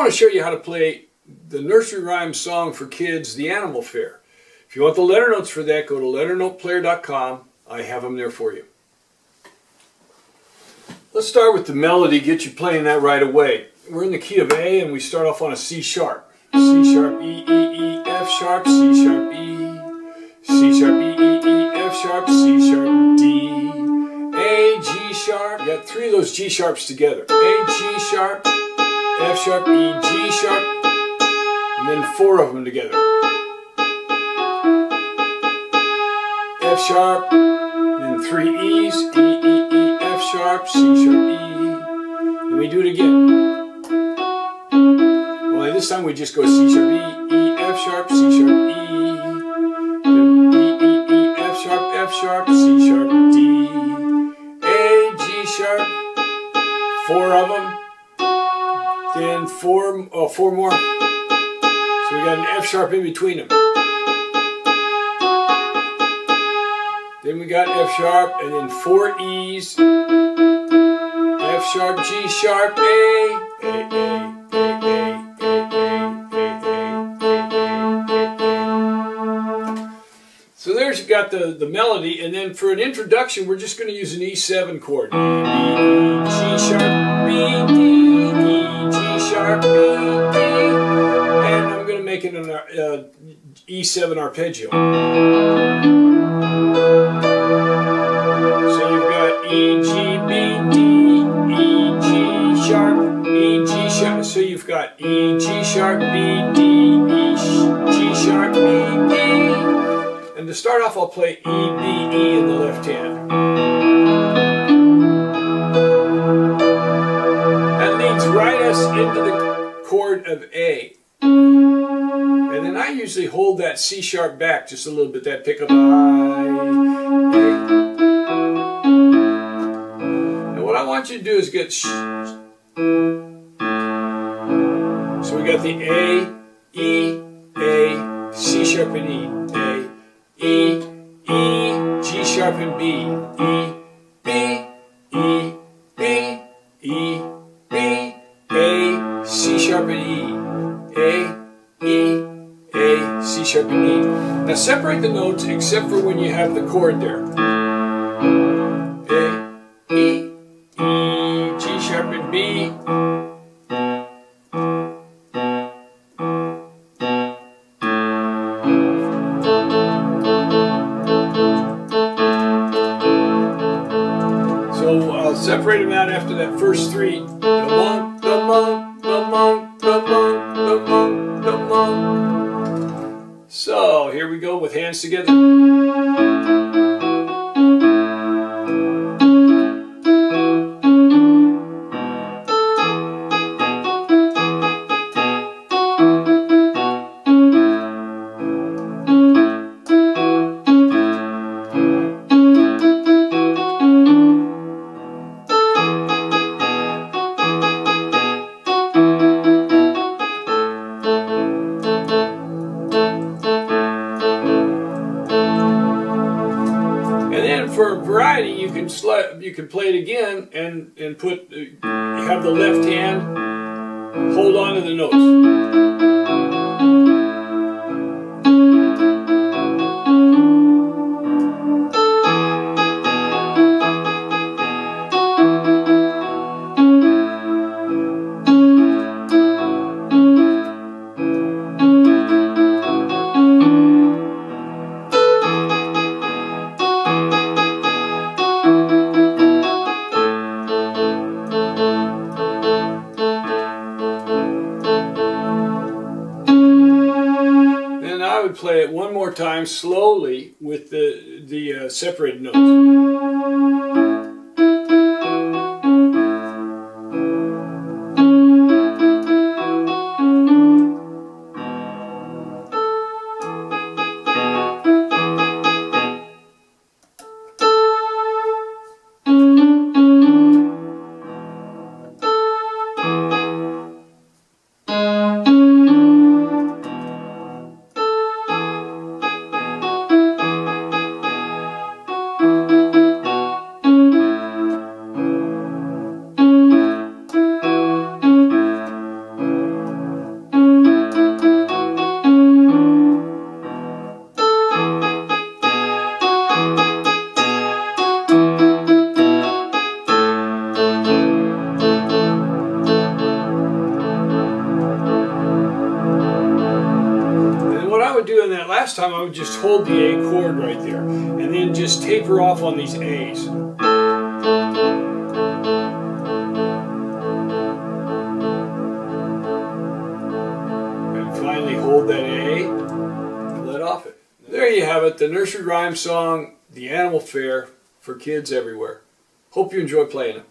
want to show you how to play the nursery rhyme song for kids, The Animal Fair. If you want the letter notes for that, go to LetterNotePlayer.com. I have them there for you. Let's start with the melody, get you playing that right away. We're in the key of A and we start off on a C sharp. C sharp, E, E, E, F sharp, C sharp, E. C sharp, E, E, E, F sharp, C sharp, D. A, G sharp. You got three of those G sharps together. A, G sharp, F sharp, E, G sharp, and then four of them together. F sharp, then three E's, E, E, E, F sharp, C sharp, E. And we do it again. Well, this time we just go C sharp, E, E, F sharp, C sharp, E. Then E, E, E, F sharp, C sharp, D. A, G sharp, four of them. Then four more. So we got an F sharp in between them. Then we got F sharp and then four E's. F sharp, G sharp, A, A, A, A, A, A. So there's you got the melody, and then for an introduction we're just going to use an E7 chord. E, E, G sharp, B, D, E, G sharp, B, D, and I'm going to make it an E7 arpeggio. So you've got E, G, B, D, E, G sharp, E, G sharp. So you've got E, G sharp, B, D, E, G sharp, B, D. And to start off, I'll play E, B, E in the left hand. That leads right us into the chord of A. And then I usually hold that C sharp back just a little bit, that pickup I, A. And what I want you to do is get so we got the A, E, A, C sharp and E, A, E, E, G sharp and B, E, B, E, B, E, B, A, C sharp and E, A, E, A, C sharp and E. Now separate the notes except for when you have the chord there. A, E, E, G sharp and B. So I'll separate them out after that first three. The monk, the monk, the monk, the monk, the monk, the monk. So here we go with hands together. For variety, you can play it again and have the left hand hold on to the notes. I would play it one more time slowly with the separated notes. last time, I would just hold the A chord right there and then just taper off on these A's. And finally hold that A and let off it. There you have it, the nursery rhyme song, The Animal Fair, for kids everywhere. Hope you enjoy playing it.